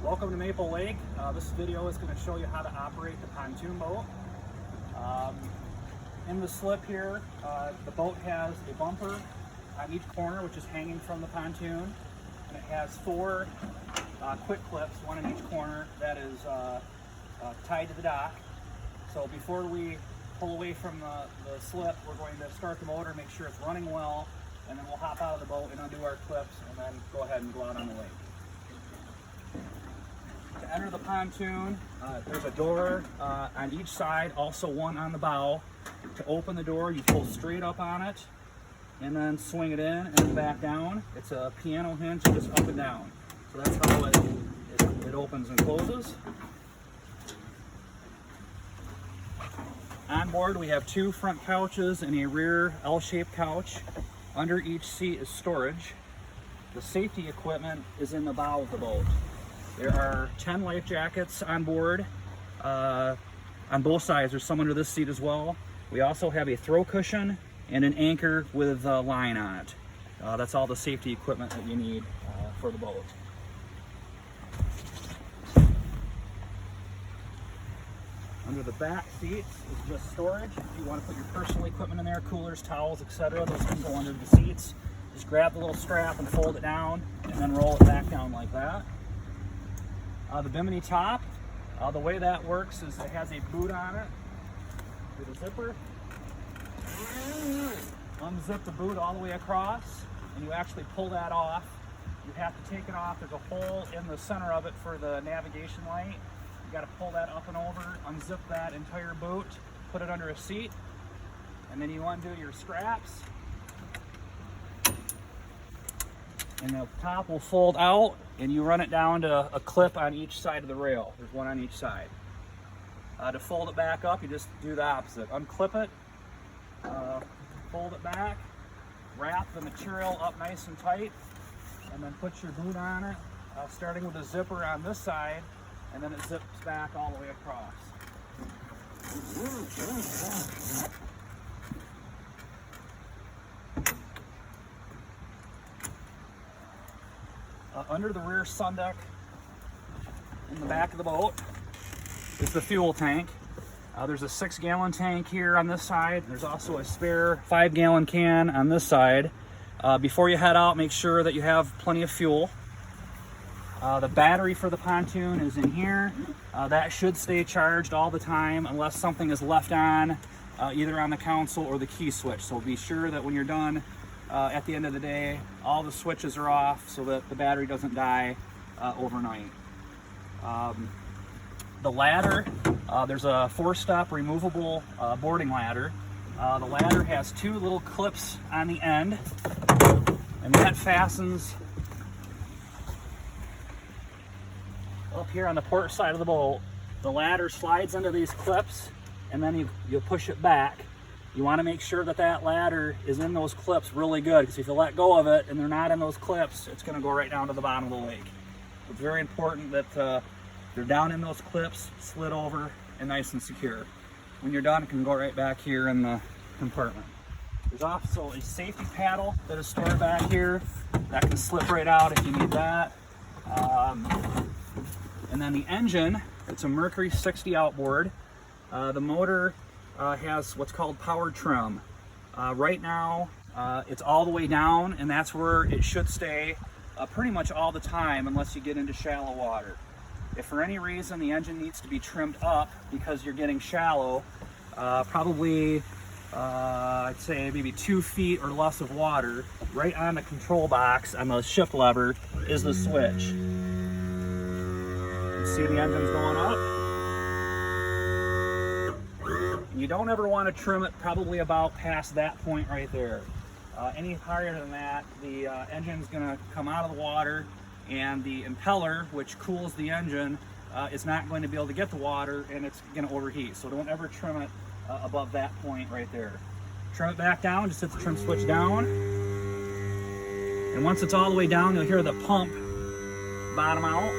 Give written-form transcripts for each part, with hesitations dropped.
Welcome to Maple Lake. This video is going to show you how to operate the pontoon boat. In the slip here, the boat has a bumper on each corner which is hanging from the pontoon, and it has four quick clips, one in each corner, that is tied to the dock. So before we pull away from the slip, we're going to start the motor, make sure it's running well, and then we'll hop out of the boat and undo our clips and then go ahead and go out on the lake. To enter the pontoon, there's a door on each side, also one on the bow. To open the door, you pull straight up on it and then swing it in and then back down. It's a piano hinge, just up and down. So that's how it opens and closes. On board, we have two front couches and a rear L-shaped couch. Under each seat is storage. The safety equipment is in the bow of the boat. There are 10 life jackets on board. On both sides, there's some under this seat as well. We also have a throw cushion and an anchor with a line on it. That's all the safety equipment that you need for the boat. Under the back seats is just storage. If you want to put your personal equipment in there, coolers, towels, etc., those can go under the seats. Just grab the little strap and fold it down and then roll it back down like that. The bimini top, the way that works is it has a boot on it with a zipper. Unzip the boot all the way across and you actually pull that off. You have to take it off. There's a hole in the center of it for the navigation light. You got to pull that up and over, unzip that entire boot, put it under a seat, and then you undo your straps. And the top will fold out and you run it down to a clip on each side of the rail. There's one on each side. To fold it back up, you just do the opposite. Unclip it, fold it back, wrap the material up nice and tight, and then put your boot on it, starting with a zipper on this side, and then it zips back all the way across. Under the rear sun deck in the back of the boat is the fuel tank. There's a 6-gallon tank here on this side. There's also a spare 5-gallon can on this side. Before you head out, make sure that you have plenty of fuel. The battery for the pontoon is in here. That should stay charged all the time unless something is left on, either on the console or the key switch. So be sure that when you're done at the end of the day, all the switches are off so that the battery doesn't die overnight. The ladder, there's a 4-step removable boarding ladder. The ladder has 2 little clips on the end, and that fastens up here on the port side of the boat. The ladder slides into these clips and then you push it back. You want to make sure that that ladder is in those clips really good, because if you let go of it and they're not in those clips, it's going to go right down to the bottom of the lake. It's very important that they're down in those clips, slid over, and nice and secure. When you're done, it can go right back here in the compartment. There's also a safety paddle that is stored back here that can slip right out if you need that. And then the engine, it's a Mercury 60 outboard. The motor has what's called power trim. Right now, it's all the way down, and that's where it should stay pretty much all the time unless you get into shallow water. If for any reason the engine needs to be trimmed up because you're getting shallow, probably I'd say maybe 2 feet or less of water, right on the control box on the shift lever is the switch. See the engine's going up. You don't ever want to trim it probably about past that point right there. Any higher than that, the engine's going to come out of the water, and the impeller, which cools the engine, is not going to be able to get the water, and it's going to overheat. So don't ever trim it above that point right there. Trim it back down, just hit the trim switch down. And once it's all the way down, you'll hear the pump bottom out.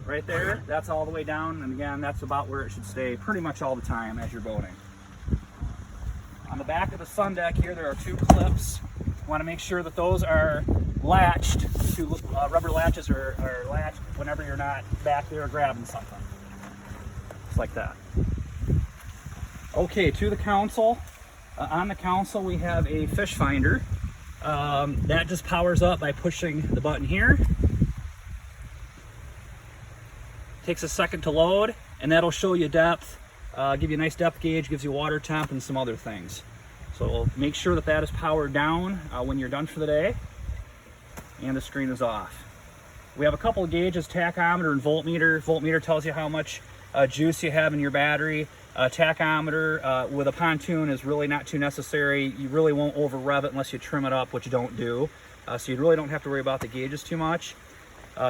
Right there, that's all the way down, and again, that's about where it should stay pretty much all the time as you're boating. On the back of the sun deck here, there are 2 clips. You want to make sure that those are latched. Two rubber latches are latched whenever you're not back there grabbing something. Just like that. Okay, to the console. On the console we have a fish finder. That just powers up by pushing the button here. Takes a second to load, and that'll show you depth, give you a nice depth gauge, gives you water temp and some other things. So make sure that that is powered down when you're done for the day, and the screen is off. We have a couple of gauges, tachometer and voltmeter. Voltmeter tells you how much juice you have in your battery. Tachometer with a pontoon is really not too necessary. You really won't over rev it unless you trim it up, which you don't do. So you really don't have to worry about the gauges too much.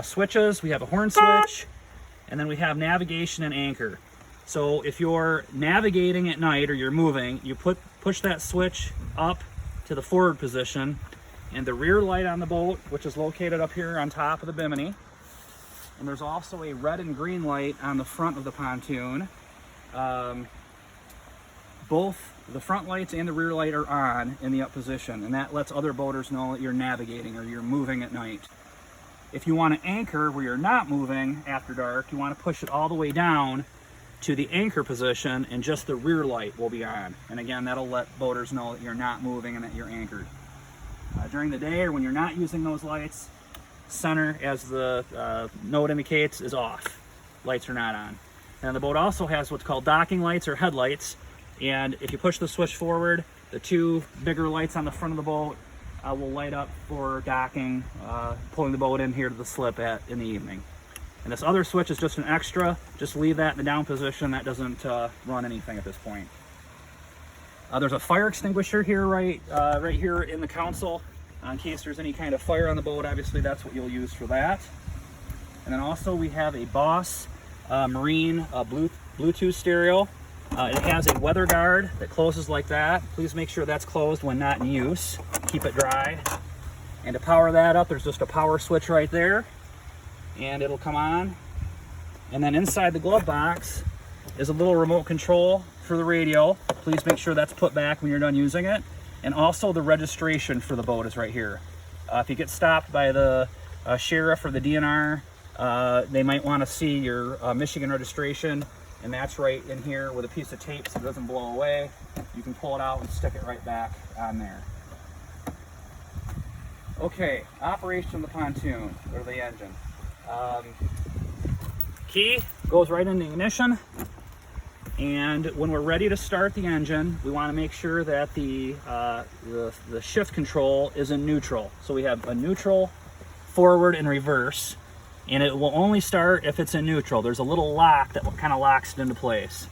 Switches, we have a horn switch, and then we have navigation and anchor. So if you're navigating at night or you're moving, you push that switch up to the forward position, and the rear light on the boat, which is located up here on top of the bimini. And there's also a red and green light on the front of the pontoon. Both the front lights and the rear light are on in the up position, and that lets other boaters know that you're navigating or you're moving at night. If you want to anchor where you're not moving after dark, you want to push it all the way down to the anchor position, and just the rear light will be on. And again, that'll let boaters know that you're not moving and that you're anchored. During the day or when you're not using those lights, center, as the note indicates, is off. Lights are not on. And the boat also has what's called docking lights or headlights, and if you push the switch forward, the two bigger lights on the front of the boat will light up for docking, pulling the boat in here to the slip in the evening. And this other switch is just an extra. Just leave that in the down position. That doesn't run anything at this point. There's a fire extinguisher here, right here in the console, in case there's any kind of fire on the boat. Obviously, that's what you'll use for that. And then also we have a Boss Marine Bluetooth stereo. It has a weather guard that closes like that. Please make sure that's closed when not in use. Keep it dry. And to power that up, there's just a power switch right there, and it'll come on. And then inside the glove box is a little remote control for the radio. Please make sure that's put back when you're done using it. And also the registration for the boat is right here. If you get stopped by the sheriff or the DNR, they might want to see your Michigan registration, and that's right in here with a piece of tape so it doesn't blow away. You can pull it out and stick it right back on there. Okay, operation of the pontoon, or the engine. Key goes right in the ignition, and when we're ready to start the engine, we want to make sure that the shift control is in neutral. So we have a neutral, forward, and reverse, and it will only start if it's in neutral. There's a little lock that kind of locks it into place.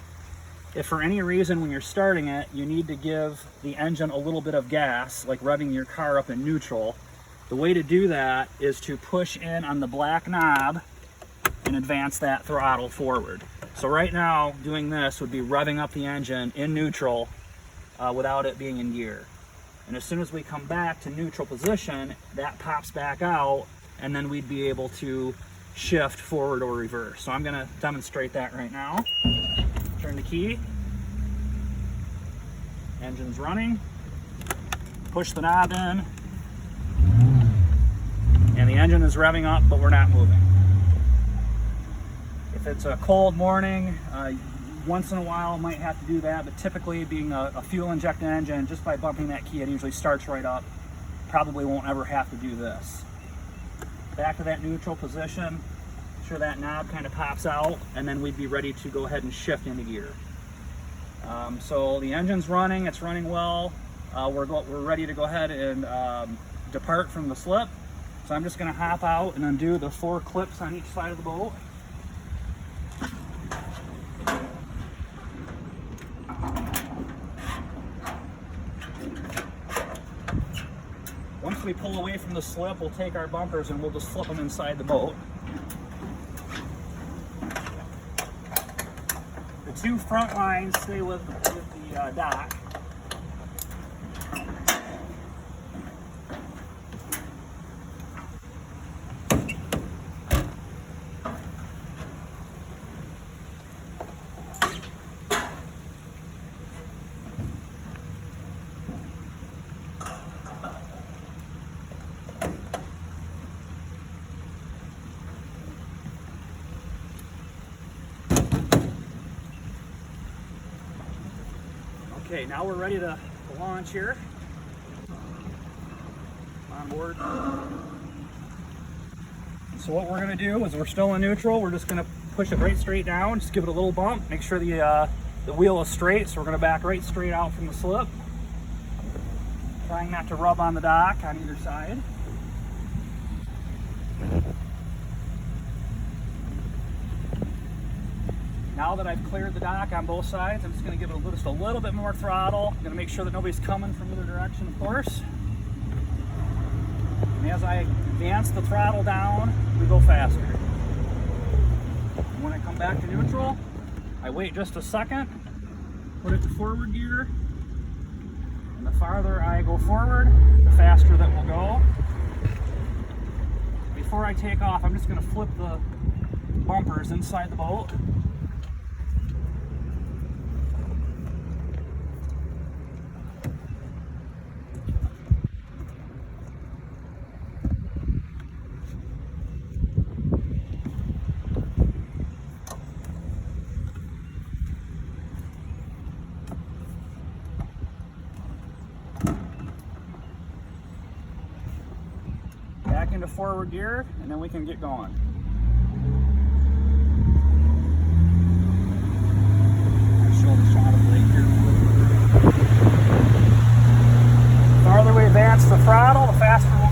If for any reason when you're starting it, you need to give the engine a little bit of gas, like revving your car up in neutral, the way to do that is to push in on the black knob and advance that throttle forward. So right now, doing this would be revving up the engine in neutral without it being in gear. And as soon as we come back to neutral position, that pops back out, and then we'd be able to shift forward or reverse. So I'm gonna demonstrate that right now. Turn the key. Engine's running. Push the knob in. And the engine is revving up, but we're not moving. If it's a cold morning, once in a while might have to do that, but typically being a fuel injected engine, just by bumping that key, it usually starts right up. Probably won't ever have to do this. Back to that neutral position, make sure that knob kind of pops out, and then we'd be ready to go ahead and shift into gear. So the engine's running, it's running well. We're ready to go ahead and depart from the slip. So I'm just going to hop out and undo the 4 clips on each side of the boat. Once we pull away from the slip, we'll take our bumpers and we'll just flip them inside the boat. The 2 front lines stay with the dock. Okay, now we're ready to launch here. On board. So what we're going to do is we're still in neutral. We're just going to push it right straight down. Just give it a little bump. Make sure the wheel is straight. So we're going to back right straight out from the slip. Trying not to rub on the dock on either side. Now that I've cleared the dock on both sides, I'm just going to give it just a little bit more throttle. I'm going to make sure that nobody's coming from either direction, of course. And as I advance the throttle down, we go faster. And when I come back to neutral, I wait just a second, put it to forward gear, and the farther I go forward, the faster that we'll go. Before I take off, I'm just going to flip the bumpers inside the boat. Back into forward gear, and then we can get going. I'll show the shot of the lake here. The farther we advance the throttle, the faster we'll